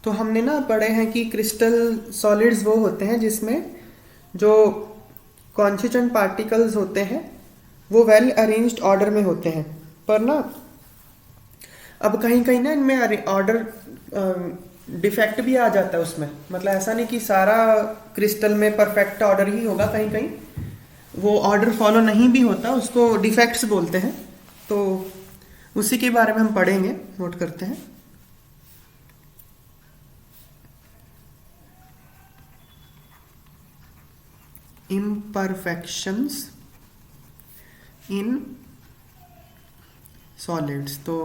तो हमने ना पढ़े हैं कि क्रिस्टल सॉलिड्स वो होते हैं जिसमें जो कॉन्स्टिट्यूएंट पार्टिकल्स होते हैं वो वेल अरेंज्ड ऑर्डर में होते हैं। पर ना अब कहीं कहीं ना इनमें ऑर्डर डिफेक्ट भी आ जाता है उसमें। मतलब ऐसा नहीं कि सारा क्रिस्टल में परफेक्ट ऑर्डर ही होगा, कहीं कहीं वो ऑर्डर फॉलो नहीं भी होता, उसको डिफेक्ट्स बोलते हैं। तो उसी के बारे में हम पढ़ेंगे, नोट करते हैं। imperfections in solids। तो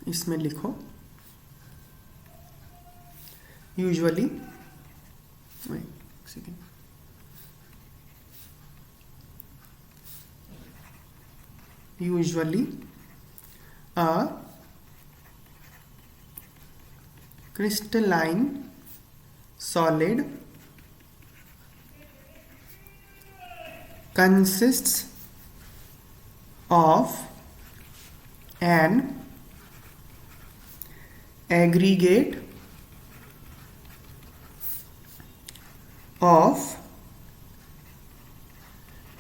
इसमें लिखो usually, usually a crystalline solid consists of an aggregate of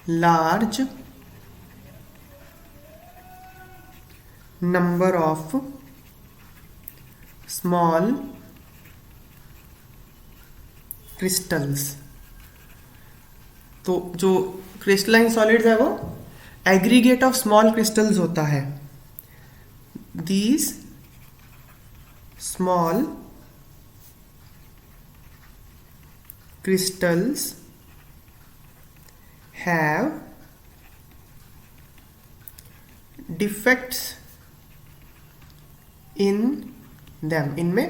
large number of small crystals। तो जो क्रिस्टलाइन सॉलिड्स है वो एग्रीगेट ऑफ स्मॉल क्रिस्टल्स होता है। These small crystals have defects in them। इनमें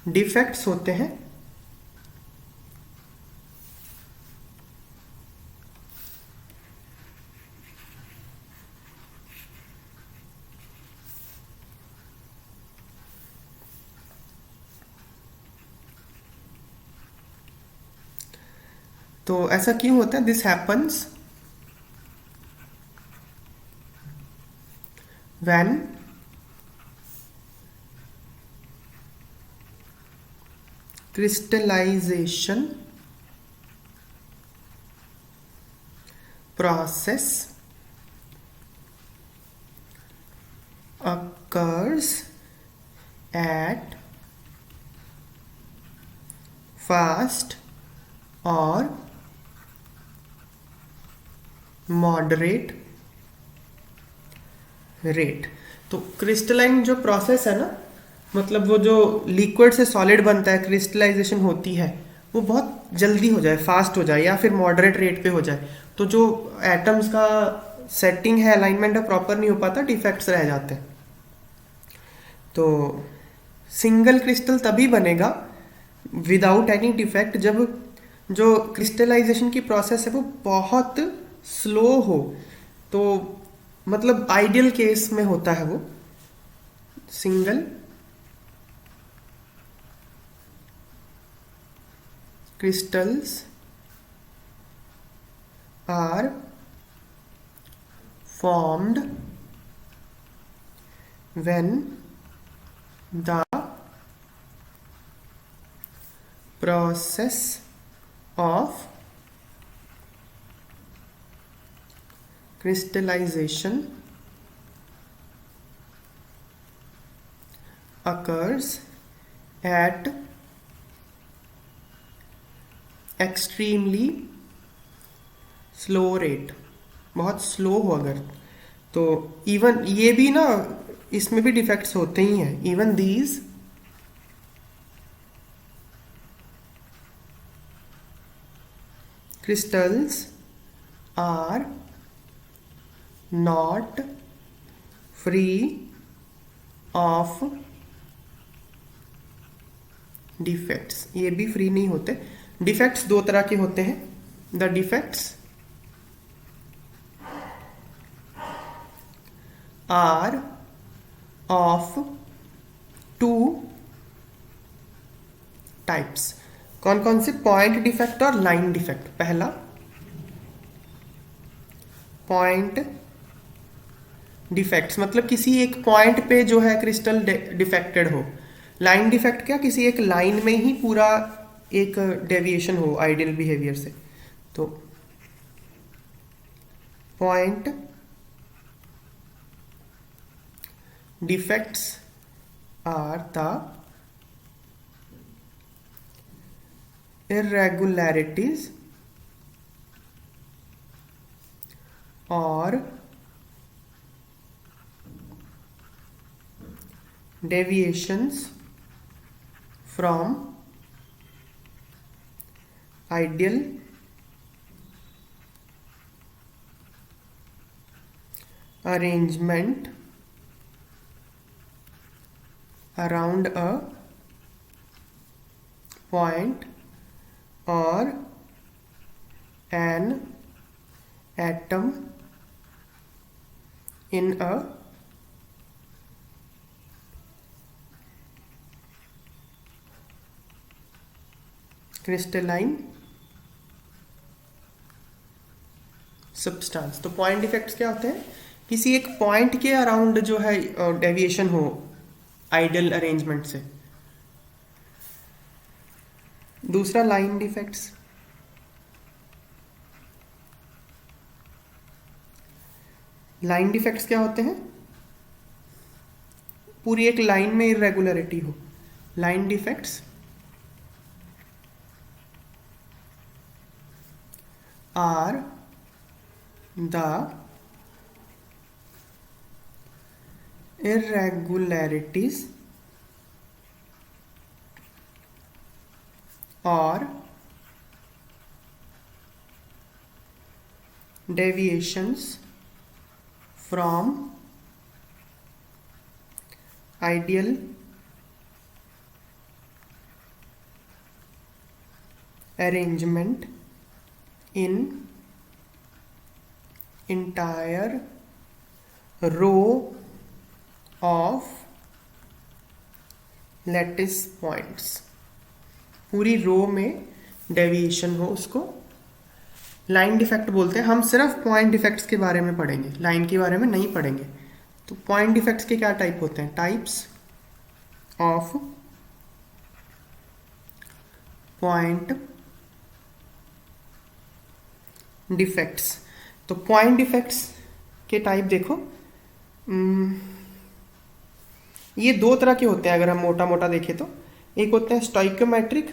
डिफेक्ट्स होते हैं। तो ऐसा क्यों होता है? This happens when crystallization process occurs at fast or moderate rate. तो क्रिस्टलाइन जो प्रोसेस है ना, मतलब वो जो लिक्विड से सॉलिड बनता है, क्रिस्टलाइजेशन होती है, वो बहुत जल्दी हो जाए, फास्ट हो जाए, या फिर मॉडरेट रेट पे हो जाए। तो जो एटम्स का सेटिंग है, अलाइनमेंट है, प्रॉपर नहीं हो पाता, डिफेक्ट्स रह जाते हैं। तो सिंगल क्रिस्टल तभी बनेगा विदाउट एनी डिफेक्ट जब जो क्रिस्टलाइजेशन की प्रोसेस है वो बहुत स्लो हो। तो मतलब आइडियल केस में होता है वो single crystals are formed when the process of crystallization occurs at extremely slow rate. बहुत स्लो हो अगर, तो इवन ये भी ना, इसमें भी डिफेक्ट्स होते ही हैं। Even these crystals are not free of defects. ये भी फ्री नहीं होते। डिफेक्ट्स दो तरह के होते हैं। The defects are of two types. कौन कौन से? पॉइंट डिफेक्ट और लाइन डिफेक्ट। पहला पॉइंट डिफेक्ट्स मतलब किसी एक पॉइंट पे जो है क्रिस्टल डिफेक्टेड हो। लाइन डिफेक्ट क्या, किसी एक लाइन में ही पूरा एक डेविएशन हो आइडियल बिहेवियर से। तो point defects are the irregularities or deviations from ideal arrangement around a point or an atom in a crystalline substance। तो पॉइंट डिफेक्ट्स क्या होते हैं, किसी एक पॉइंट के अराउंड जो है डेविएशन हो आइडियल अरेंजमेंट से। दूसरा लाइन डिफेक्ट्स, लाइन डिफेक्ट्स क्या होते हैं, पूरी एक लाइन में इरेगुलरिटी हो। Line defects are the irregularities or deviations from ideal arrangement in entire row of lattice points। पूरी रो में डेविएशन हो उसको लाइन डिफेक्ट बोलते हैं। हम सिर्फ पॉइंट डिफेक्ट्स के बारे में पढ़ेंगे, लाइन के बारे में नहीं पढ़ेंगे। तो पॉइंट डिफेक्ट्स के क्या टाइप होते हैं, टाइप्स ऑफ पॉइंट डिफेक्ट्स। तो पॉइंट डिफेक्ट्स के टाइप देखो, ये दो तरह के होते हैं अगर हम मोटा मोटा देखें तो। एक होते हैं स्टोइकोमेट्रिक,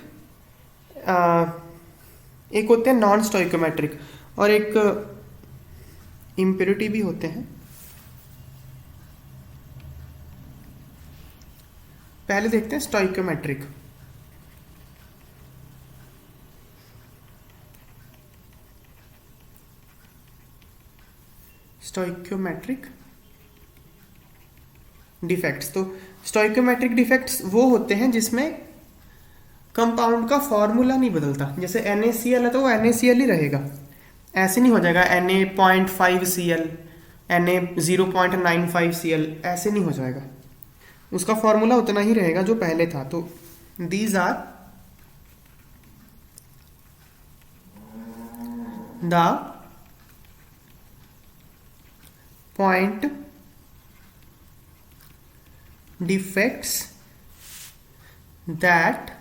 एक होते हैं नॉन स्टोइकोमेट्रिक, और एक इम्प्योरिटी भी होते हैं। पहले देखते हैं स्टोइकोमेट्रिक। स्टोइकोमेट्रिक डिफेक्ट्स, तो स्टोइकोमेट्रिक डिफेक्ट्स वो होते हैं जिसमें कंपाउंड का फॉर्मूला नहीं बदलता। जैसे NaCl है तो वो NaCl ही रहेगा, ऐसे नहीं हो जाएगा Na.5Cl Na 0.95Cl, ऐसे नहीं हो जाएगा, उसका फॉर्मूला उतना ही रहेगा जो पहले था। तो these are the point defects that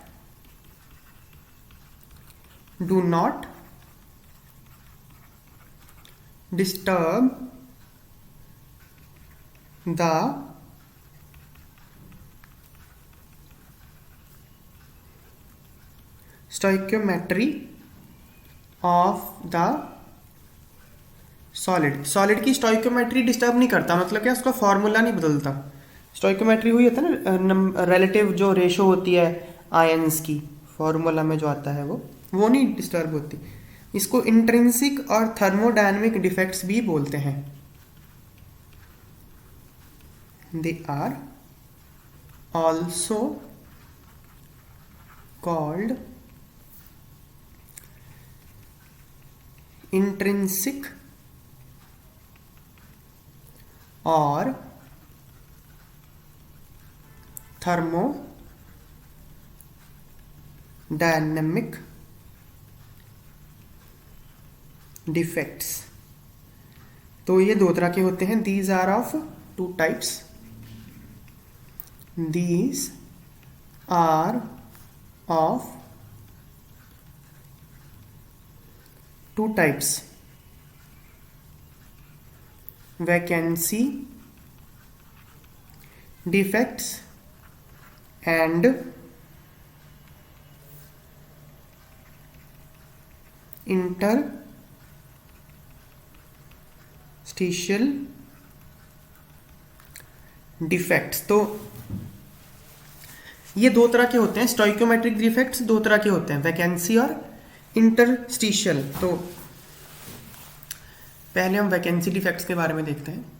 do not disturb the stoichiometry of the solid. Solid की स्टोइकोमेट्री डिस्टर्ब नहीं करता, मतलब क्या, उसका फॉर्मूला नहीं बदलता। स्टोइकोमेट्री हुई होता है ना, रिलेटिव जो रेशो होती है आयंस की, फॉर्मूला में जो आता है वो नहीं डिस्टर्ब होती। इसको इंट्रिंसिक और थर्मोडायनेमिक डिफेक्ट्स भी बोलते हैं। They are also called intrinsic और थर्मोडायनेमिक डिफेक्ट्स। तो ये दो तरह के होते हैं, these are of two types, these are of two types, vacancy defects and interstitial defects। तो ये दो तरह के होते हैं, स्टोइकोमेट्रिक डिफेक्ट्स दो तरह के होते हैं, वैकेंसी और इंटरस्टिशियल। तो पहले हम वैकेंसी डिफेक्ट्स के बारे में देखते हैं।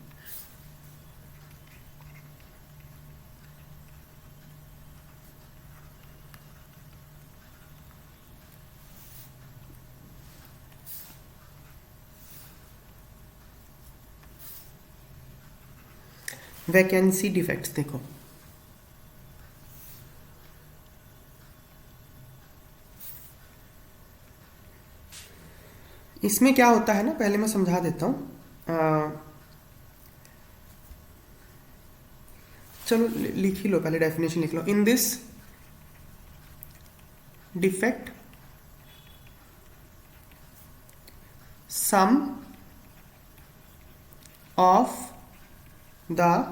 वैकेंसी डिफेक्ट्स देखो, इसमें क्या होता है ना, पहले मैं समझा देता हूं। चलो लिख ही लो, पहले डेफिनेशन लिख लो। In this defect some of the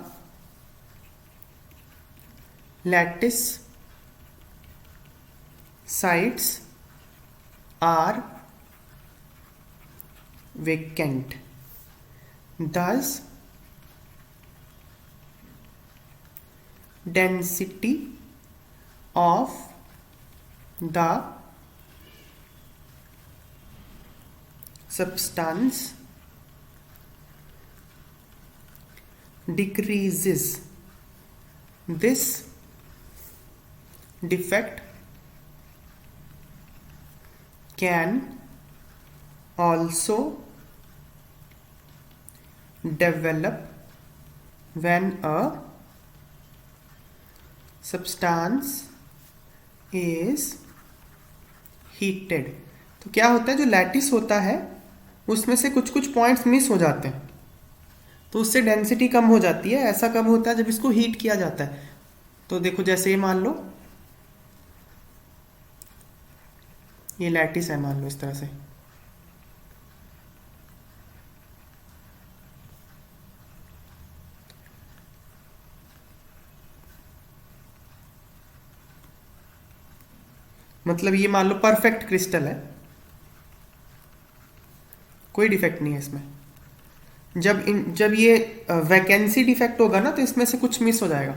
lattice sides are vacant, thus density of the substance decreases। This defect can also develop when a substance is heated। तो क्या होता है, जो लैटिस होता है उसमें से कुछ कुछ पॉइंट्स मिस हो जाते हैं, तो उससे डेंसिटी कम हो जाती है। ऐसा कब होता है, जब इसको हीट किया जाता है। तो देखो जैसे ये मान लो, ये लैटिस है, मान लो इस तरह से, मतलब ये मान लो परफेक्ट क्रिस्टल है, कोई डिफेक्ट नहीं है इसमें। जब ये वैकेंसी डिफेक्ट होगा ना, तो इसमें से कुछ मिस हो जाएगा,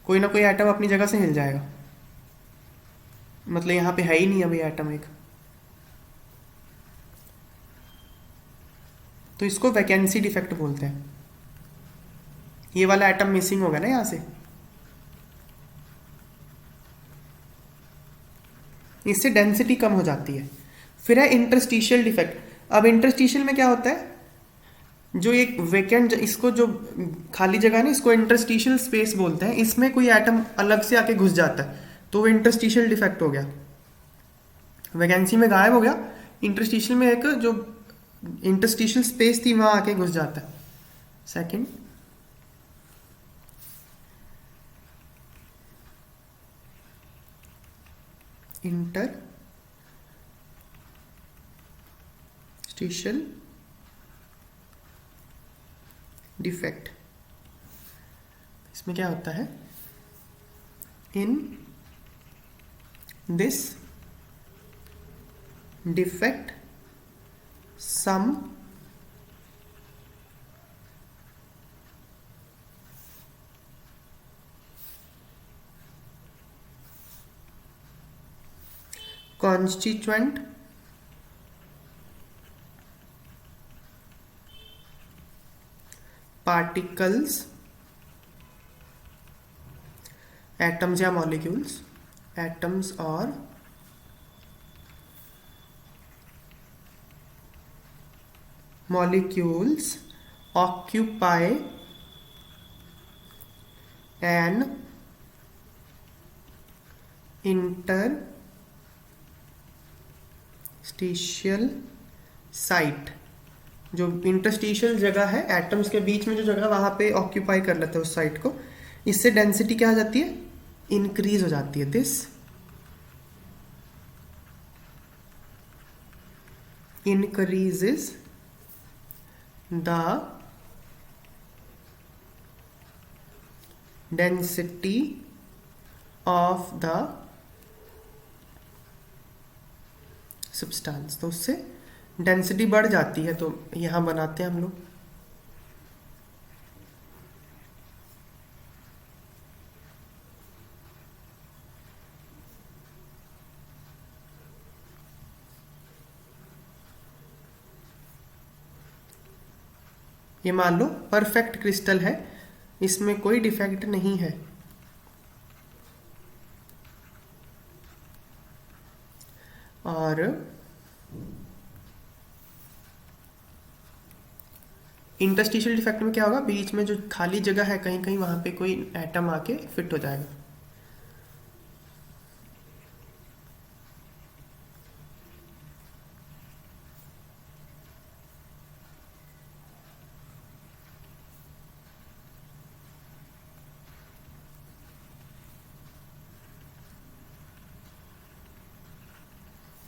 कोई ना कोई एटम अपनी जगह से हिल जाएगा, मतलब यहां पे है ही नहीं अभी एटम एक, तो इसको वैकेंसी डिफेक्ट बोलते हैं। ये वाला एटम मिसिंग होगा ना यहां से, इससे डेंसिटी कम हो जाती है। फिर है इंटरस्टिशियल डिफेक्ट। अब इंटरस्टिशियल में क्या होता है, जो एक वेकेंट, इसको जो खाली जगह है ना, इसको इंटरस्टिशियल स्पेस बोलते हैं। इसमें कोई एटम अलग से आके घुस जाता है, तो वो इंटरस्टिशियल डिफेक्ट हो गया। वैकेंसी में गायब हो गया, इंटरस्टिशियल में एक जो इंटरस्टिशियल स्पेस थी वहां आके घुस जाता है। सेकंड, इंटरस्टिशियल डिफेक्ट, इसमें क्या होता है, in this defect some constituent particles, atoms या molecules, atoms or molecules occupy an interstitial site जो इंटरस्टिशियल जगह है एटम्स के बीच में, जो जगह वहां पे ऑक्यूपाई कर लेते हैं उस साइट को, इससे डेंसिटी क्या हो जाती है, इंक्रीज हो जाती है. This increases the density of the substance. तो उससे डेंसिटी बढ़ जाती है. तो यहां बनाते हैं हम लोग. ये मान लो परफेक्ट क्रिस्टल है, इसमें कोई डिफेक्ट नहीं है. और इंटरस्टिशियल डिफेक्ट में क्या होगा, बीच में जो खाली जगह है कहीं कहीं वहां पे कोई एटम आके फिट हो जाएगा.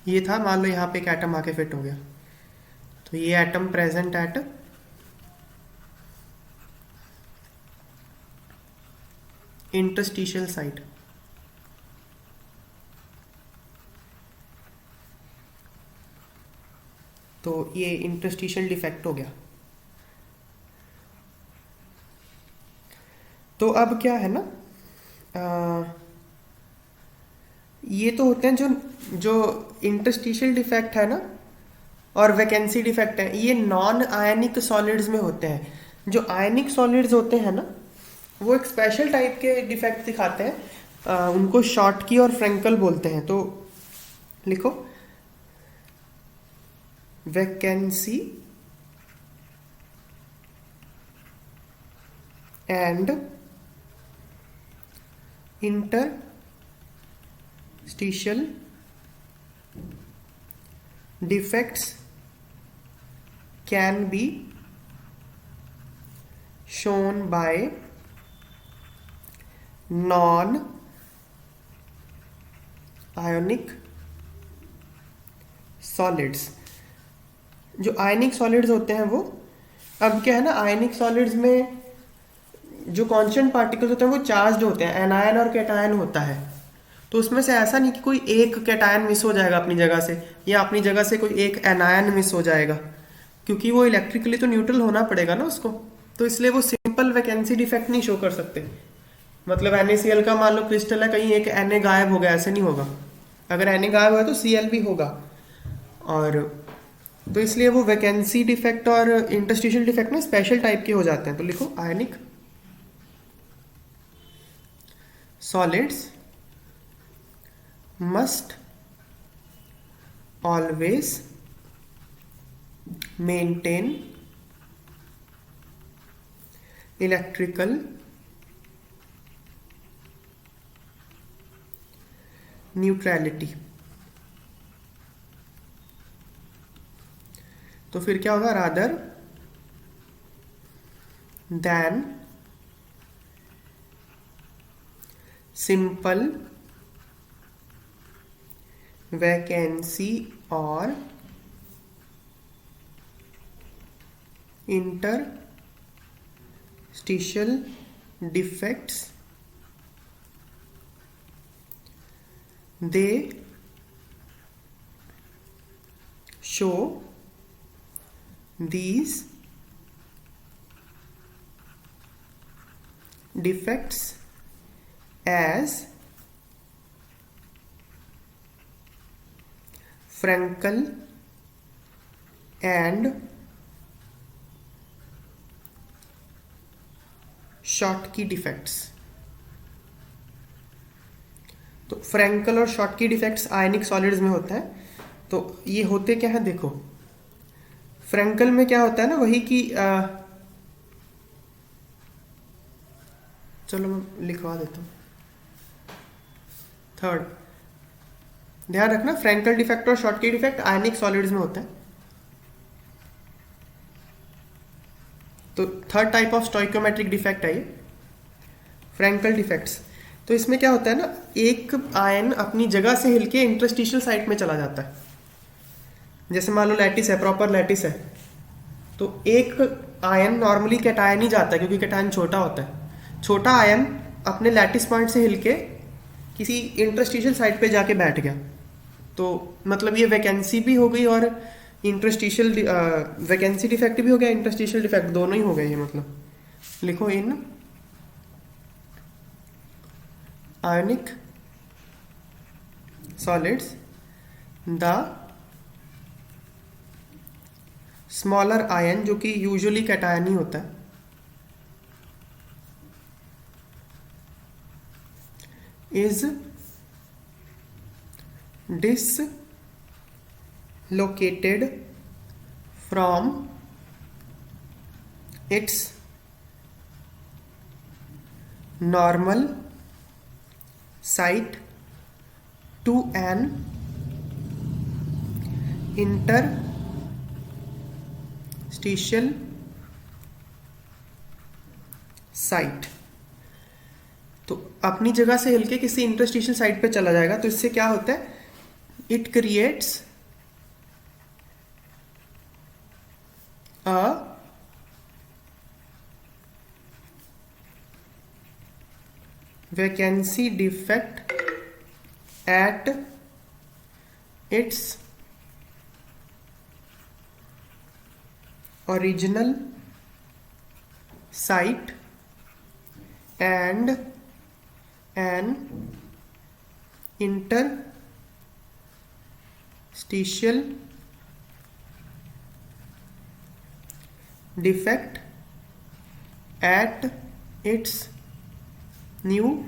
ये था, मान लो यहाँ पे एक एटम आके फिट हो गया, तो ये atom present at interstitial site. तो ये इंटरस्टिशियल डिफेक्ट हो गया. तो अब क्या है ना, ये तो होते हैं जो जो इंटरस्टिशियल डिफेक्ट है ना और वैकेंसी डिफेक्ट है, ये नॉन आयनिक सॉलिड्स में होते हैं. जो आयनिक सॉलिड्स होते हैं ना, वो एक स्पेशल टाइप के डिफेक्ट दिखाते हैं. उनको शॉर्टकी और फ्रेंकल बोलते हैं. तो लिखो, vacancy and interstitial defects can be shown by non-ionic solids. जो आयनिक सॉलिड्स होते हैं वो, अब क्या है ना, आयनिक सॉलिड्स में जो कांस्टेंट पार्टिकल्स होते हैं वो चार्ज्ड होते हैं, एनायन और कैटायन होता है. तो उसमें से ऐसा नहीं कि कोई एक कैटायन मिस हो जाएगा अपनी जगह से, या अपनी जगह से कोई एक एनायन मिस हो जाएगा, क्योंकि वो इलेक्ट्रिकली तो न्यूट्रल होना पड़ेगा ना उसको. तो इसलिए वो सिंपल वैकेंसी डिफेक्ट नहीं शो कर सकते. मतलब NaCl का मान लो क्रिस्टल है, कहीं एक Na गायब हो गया, ऐसे नहीं होगा. अगर Na गायब हुआ तो Cl भी होगा. और तो इसलिए वो वैकेंसी डिफेक्ट और इंटरस्टिशियल डिफेक्ट में स्पेशल टाइप के हो जाते हैं. तो लिखो, आयनिक solids must always maintain electrical neutrality. तो फिर क्या होगा, rather than simple vacancy or interstitial defects, they show these defects as Frankel and Schottky defects. तो फ्रैंकल और शॉर्टकी डिफेक्ट्स आयनिक सॉलिड्स में होता है. तो ये होते क्या है, देखो, फ्रैंकल में क्या होता है ना, वही कि चलो मैं लिखवा देता हूँ. थर्ड, ध्यान रखना, फ्रैंकल डिफेक्ट और शॉर्टकी डिफेक्ट आयनिक सॉलिड्स में होता है. तो third type of stoichiometric defect है ये, फ्रैंकल डिफेक्ट्स। तो इसमें क्या होता है ना, एक आयन अपनी जगह से हिलके इंटरस्टिशियल साइट में चला जाता है। जैसे मान लो लैटिस है, प्रॉपर लैटिस है, तो एक आयन नॉर्मली कैटायन ही जाता है क्योंकि कैटायन छोटा होता है। छोटा आयन अपने लैटिस पॉइंट से हिलके किसी इंटरस्टिशियल साइट पे जाके बैठ गया, तो मतलब ये वैकेंसी भी हो गई और इंटरस्टिशियल वैकेंसी डिफेक्ट भी हो गया, इंटरस्टिशियल डिफेक्ट दोनों ही हो गए। ये मतलब लिखो in ionic solids the smaller ion, जो कि यूजुअली कैटायन ही होता है, is dislocated from its normal site to an interstitial site। तो अपनी जगह से हिलके किसी इंटरस्टिशियल साइट पे चला जाएगा, तो इससे क्या होता है, it creates a vacancy defect at its original site and an interstitial defect at its new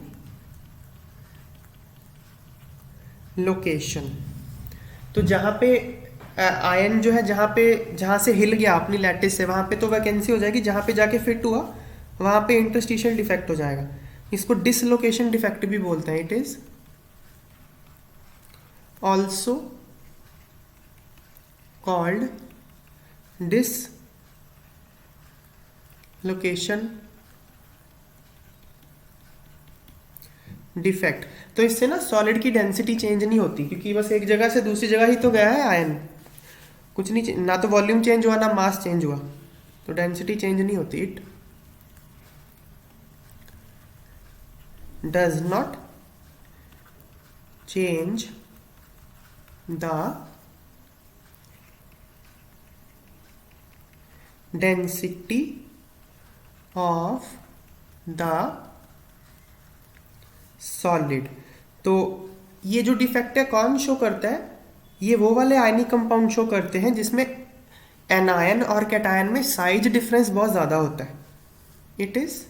location। तो जहाँ पे आयन जो है, जहाँ से हिल गया अपनी लैटिस से, वहाँ पे तो वैकेंसी हो जाएगी, जहाँ पे जाके फिट हुआ वहाँ पे इंटरस्टिशियल डिफेक्ट हो जाएगा। इसको डिसलोकेशन डिफेक्ट भी बोलते हैं। It is also called dislocation defect. तो इससे ना सॉलिड की डेंसिटी चेंज नहीं होती, क्योंकि बस एक जगह से दूसरी जगह ही तो गया है आयन, कुछ नहीं, ना तो वॉल्यूम चेंज हुआ ना मास चेंज हुआ, तो डेंसिटी चेंज नहीं होती। It does not change the density of the solid। तो ये जो डिफेक्ट है कौन शो करता है, ये वो वाले आयनिक कंपाउंड शो करते हैं जिसमें एनायन और कैटायन में साइज डिफरेंस बहुत ज्यादा होता है। It is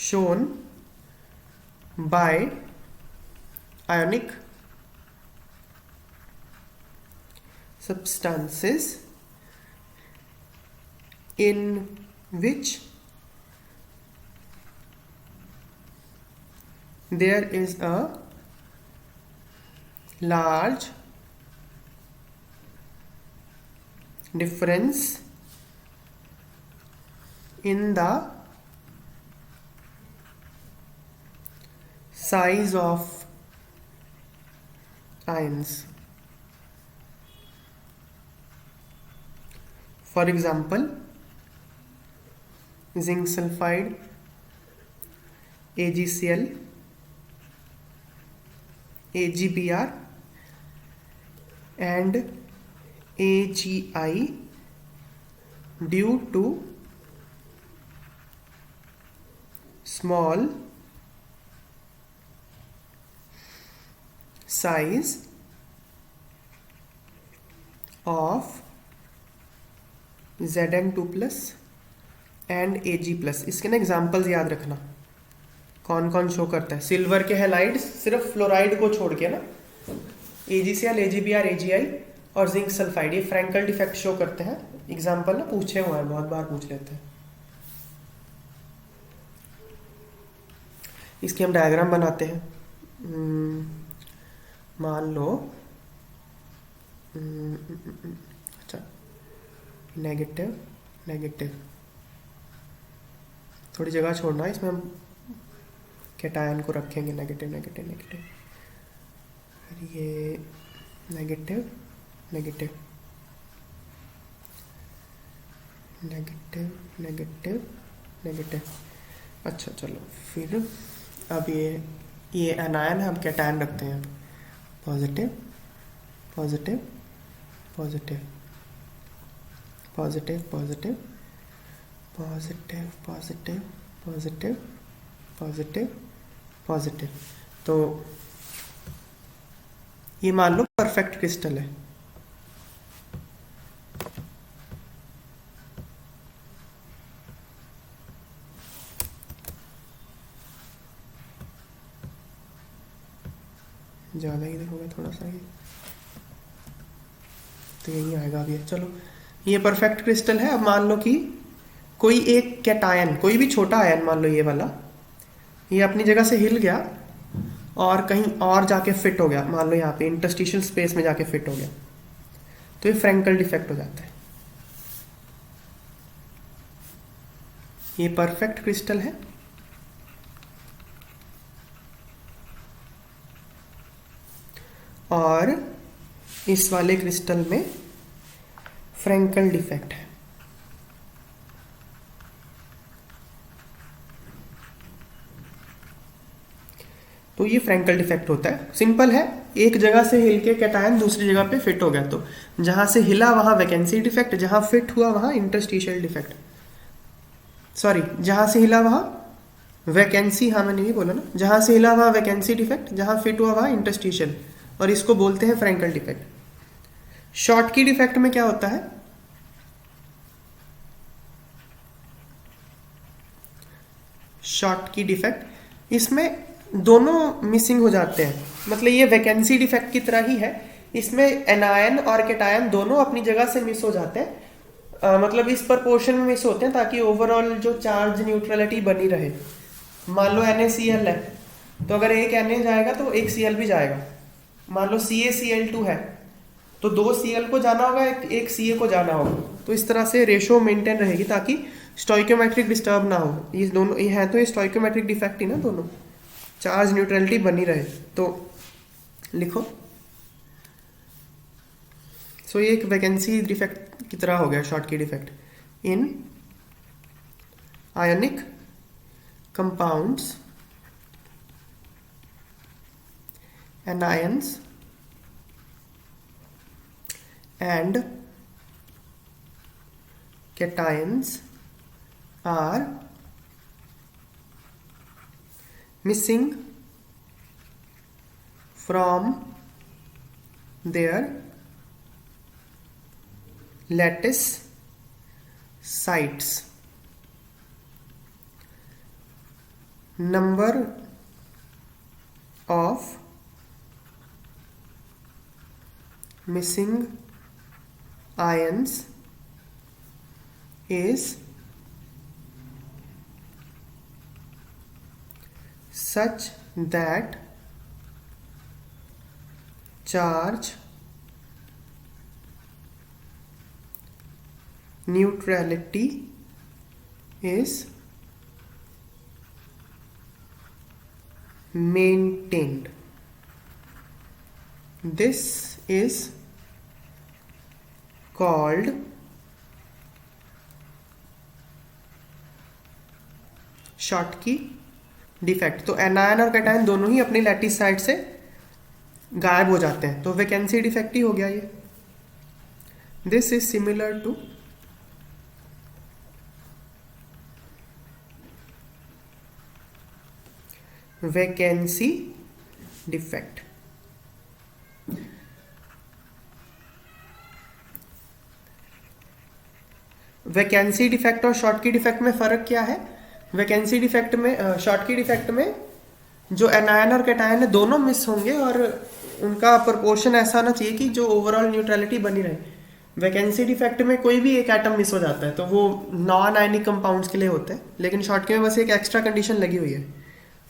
shown by ionic substances in which there is a large difference in the size of ions। For example, zinc sulfide, AgCl, AgBr and AgI due to small size of Zn2 plus and Ag plus. इसके ना examples याद रखना कौन कौन show करता है। Silver के halides सिर्फ फ्लोराइड को छोड़ के ना, AgCl, AgBr, AgI और जिंक सल्फाइड, ये फ्रैंकल डिफेक्ट शो करते हैं। एग्जाम्पल ना पूछे हुए हैं, बहुत बार पूछ लेते हैं। इसकी हम डायग्राम बनाते हैं। मान लो अच्छा नेगेटिव नेगेटिव, थोड़ी जगह छोड़ना है इसमें, हम कैटायन को रखेंगे नेगेटिव नेगेटिव नेगेटिव, फिर ये negative negative negative negative negative. अच्छा चलो, फिर अब ये एनायन है, हम कैटायन रखते हैं। Positive positive positive positive positive positive positive positive positive positive. तो ये मान लो परफेक्ट क्रिस्टल है। ज़्यादा ही देखोगे थोड़ा सा ही, तो यही आएगा अभी। चलो, ये परफेक्ट क्रिस्टल है। अब मान लो कि कोई एक कैटायन, कोई भी छोटा आयन, मान लो ये वाला, ये अपनी जगह से हिल गया और कहीं और जाके फिट हो गया, मान लो यहाँ पे इंटरस्टिशियल स्पेस में जाके फिट हो गया, तो ये फ्रैंकल डिफेक्ट हो जाता है। ये परफेक्ट क्रिस्टल है और इस वाले क्रिस्टल में फ्रैंकल डिफेक्ट है। तो ये फ्रैंकल डिफेक्ट होता है। सिंपल है, एक जगह से हिल के कैटायन दूसरी जगह पे फिट हो गया, तो जहां से हिला वहां वैकेंसी डिफेक्ट, जहां फिट हुआ वहां इंटरस्टिशियल डिफेक्ट। सॉरी, जहां से हिला वहां वैकेंसी, हाँ मैंने ये बोला ना, जहां से हिला वहां वैकेंसी डिफेक्ट, जहां फिट हुआ वहां इंटरस्टिशियल, और इसको बोलते हैं फ्रैंकल डिफेक्ट। शॉर्टकी डिफेक्ट में क्या होता है? शॉर्टकी डिफेक्ट, इसमें दोनों मिसिंग हो जाते हैं। मतलब ये वैकेंसी डिफेक्ट की तरह ही है, इसमें एनायन और कैटायन दोनों अपनी जगह से मिस हो जाते हैं। मतलब इस प्रपोर्शन में मिस होते हैं ताकि ओवरऑल जो चार्ज न्यूट्रलिटी बनी रहे। मान लो NaCl है, तो अगर एक Na जाएगा तो एक Cl भी जाएगा। मान लो CaCl2 है, तो 2 Cl को जाना होगा, एक Ca को जाना होगा। तो इस तरह से रेशो मेंटेन रहेगी ताकि स्टोइकोमेट्रिक डिस्टर्ब ना हो। ये दोनों ये है, तो ये स्टोइकोमेट्रिक डिफेक्ट ही ना, दोनों चार्ज न्यूट्रलिटी बनी रहे। तो लिखो, सो ये एक वैकेंसी डिफेक्ट की तरह हो गया Schottky defect in ionic compounds, anions and cations are missing from their lattice sites. Number of missing ions is such that charge neutrality is maintained. This is called Schottky defect. तो anion और cation दोनों ही अपनी lattice side से गायब हो जाते हैं, तो वैकेंसी डिफेक्ट ही हो गया ये। This is similar to vacancy defect. Vacancy defect और शॉर्टकी डिफेक्ट में फर्क क्या है? वैकेंसी डिफेक्ट में, शॉर्टकी डिफेक्ट में जो एनायन और कैटायन है दोनों मिस होंगे और उनका प्रोपोर्शन ऐसा होना चाहिए कि जो ओवरऑल न्यूट्रलिटी बनी रहे। वैकेंसी डिफेक्ट में कोई भी एक एटम मिस हो जाता है तो वो नॉन आयनिक कंपाउंड्स के लिए होता है, लेकिन शॉर्टकी में बस एक एक्स्ट्रा कंडीशन लगी हुई है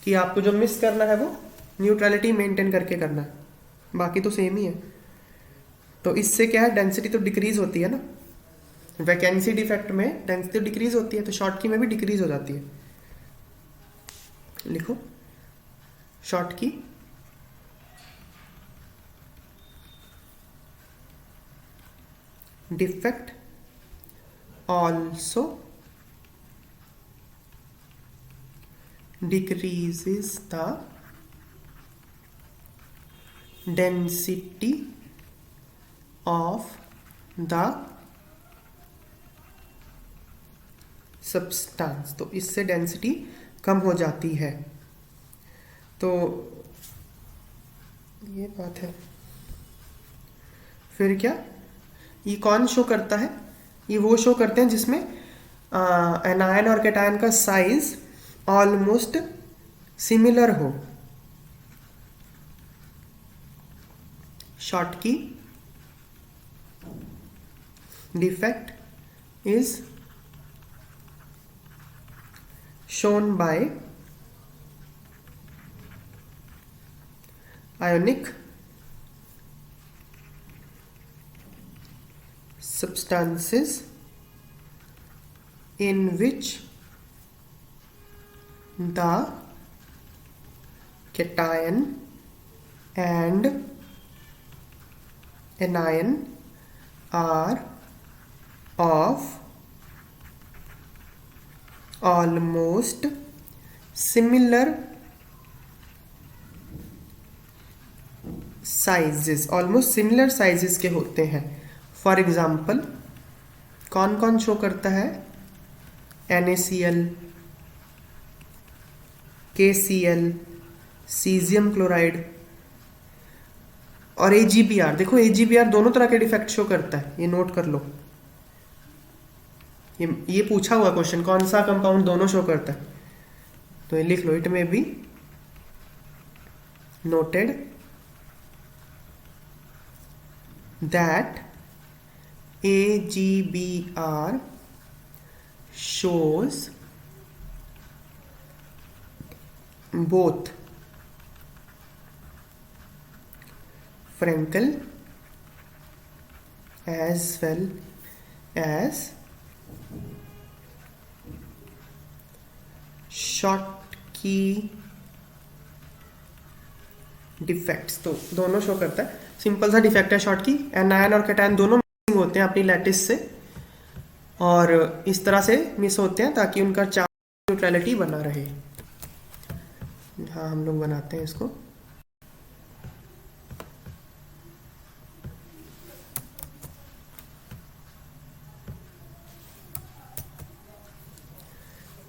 कि आपको जो मिस करना है वो न्यूट्रलिटी मेंटेन करके करना है, बाकी तो सेम ही है। तो इससे क्या है, डेंसिटी तो डिक्रीज होती है ना, वैकेंसी डिफेक्ट में डेंसिटी डिक्रीज होती है, तो शॉर्ट की में भी डिक्रीज हो जाती है। लिखो शॉर्ट की defect also decreases the density of the substance। तो इससे डेंसिटी कम हो जाती है। तो ये बात है। फिर क्या, ये कौन शो करता है? ये वो शो करते हैं जिसमें एनायन और कैटायन का साइज ऑलमोस्ट सिमिलर हो। शॉर्ट की defect is shown by ionic substances in which the cation and anion are of almost similar sizes, almost similar sizes के होते हैं। फॉर एग्जाम्पल कौन कौन शो करता है? NaCl, KCl, सीजियम क्लोराइड और AgBr। देखो AgBr दोनों तरह के डिफेक्ट शो करता है, ये नोट कर लो। ये पूछा हुआ क्वेश्चन, कौन सा कंपाउंड दोनों शो करता है, तो ये लिख लो। इट में be noted that AgBr shows both Frankel as well as Schottky defects. तो दोनों शो करता है। सिंपल सा डिफेक्ट है शॉर्टकी। एनायन और कैटायन दोनों होते हैं अपनी लैटिस से, और इस तरह से मिस होते हैं ताकि उनका चार्ज न्यूट्रलिटी बना रहे। हाँ, हम लोग बनाते हैं इसको।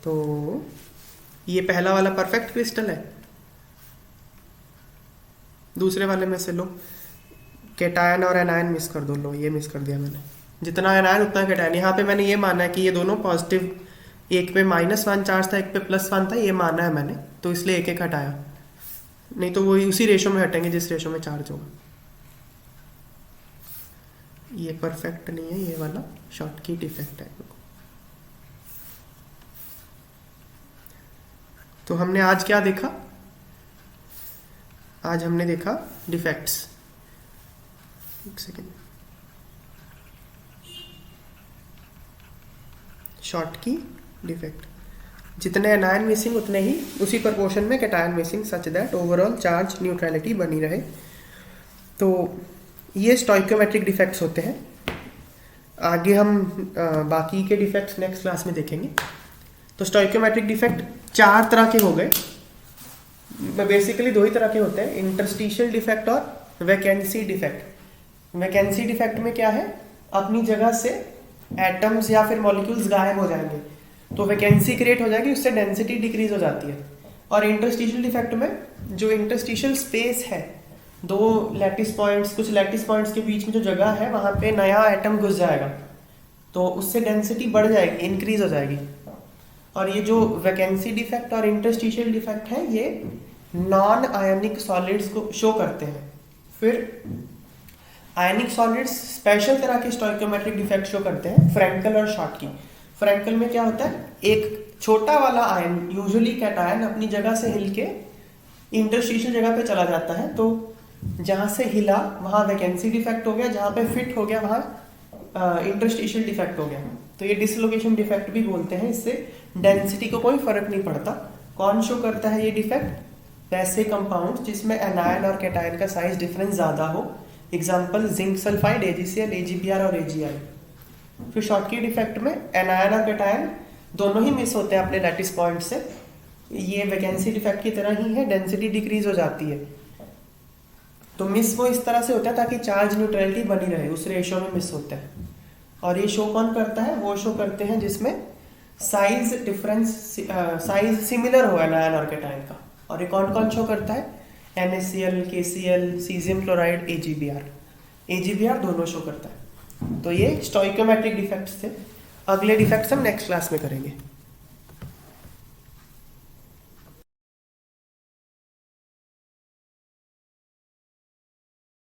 तो ये पहला वाला परफेक्ट क्रिस्टल है। दूसरे वाले में से लो कैटायन और एनायन मिस कर दो। लो ये मिस कर दिया मैंने, जितना एनायन उतना कैटायन। यहाँ पे मैंने ये माना है कि ये दोनों पॉजिटिव, एक पे -1 चार्ज था, एक पे +1 था, ये माना है मैंने, तो इसलिए एक एक हटाया। नहीं तो वो उसी रेशो में हटेंगे जिस रेशो में चार्ज होगा। ये परफेक्ट नहीं है, ये वाला शॉर्टकी डिफेक्ट है। तो हमने आज क्या देखा? आज हमने देखा डिफेक्ट्स। एक सेकेंड। शॉर्टकी डिफेक्ट, जितने एनायन मिसिंग उतने ही उसी प्रोपोर्शन में cation missing, such that overall charge neutrality बनी रहे। तो ये स्टोइकियोमेट्रिक डिफेक्ट्स होते हैं। आगे हम बाकी के डिफेक्ट्स नेक्स्ट क्लास में देखेंगे। तो स्टोइकियोमेट्रिक डिफेक्ट 4 तरह के हो गए। बेसिकली 2 ही तरह के होते हैं, इंटरस्टिशियल डिफेक्ट और वैकेंसी डिफेक्ट। वैकेंसी डिफेक्ट में क्या है, अपनी जगह से एटम्स या फिर मॉलिक्यूल्स गायब हो जाएंगे, तो वैकेंसी क्रिएट हो जाएगी, उससे डेंसिटी डिक्रीज हो जाती है। और इंटरस्टिशियल डिफेक्ट में जो इंटरस्टिशियल स्पेस है, 2 लैटिस पॉइंट्स, कुछ लैटिस पॉइंट्स के बीच में जो जगह है, वहां पे नया एटम घुस जाएगा, तो उससे डेंसिटी बढ़ जाएगी, इंक्रीज हो जाएगी। और ये जो वैकेंसी डिफेक्ट और इंटरस्टिशियल डिफेक्ट है, ये नॉन आयनिक सॉलिड्स को शो करते हैं। फिर आयनिक सॉलिड्स स्पेशल तरह के स्टोइकियोमेट्रिक डिफेक्ट शो करते हैं, फ्रैंकल और शॉर्टकी। फ्रैंकल में क्या होता है, एक छोटा वाला आयन, यूजुअली कैटायन, अपनी जगह से हिल के इंटरस्टिशियल जगह पे चला जाता है, तो जहां से हिला वहां वैकेंसी डिफेक्ट हो गया, जहां पे फिट हो गया वहां इंटरस्टिशियल डिफेक्ट हो गया, तो ये डिसलोकेशन डिफेक्ट भी बोलते हैं। इससे डेंसिटी को कोई फर्क नहीं पड़ता। कौन शो करता है ये डिफेक्ट? वैसे कंपाउंड जिसमें एनायन और कैटायन का साइज डिफरेंस ज्यादा हो, example zinc sulphide, AgCl, AgBr और AgI। फिर शॉटकी डिफेक्ट में एनायन और कैटायन दोनों ही मिस होते हैं अपने लैटिस पॉइंट से। ये वैकेंसी डिफेक्ट की तरह ही है, डेंसिटी डिक्रीज हो जाती है। तो मिस वो इस तरह से होता है ताकि चार्ज न्यूट्रलिटी बनी रहे, उस रेशियो में मिस होता है। और ये शो कौन करता है? वो शो करते हैं जिसमें साइज डिफरेंस, साइज सिमिलर हो एनायन और कैटायन का। और ये कौन कौन शो करता है? NaCl, KCl, caesium chloride, AgBr दोनों शो करता है। तो ये स्टोइकोमेट्रिक डिफेक्ट्स थे। अगले डिफेक्ट्स हम नेक्स्ट क्लास में करेंगे।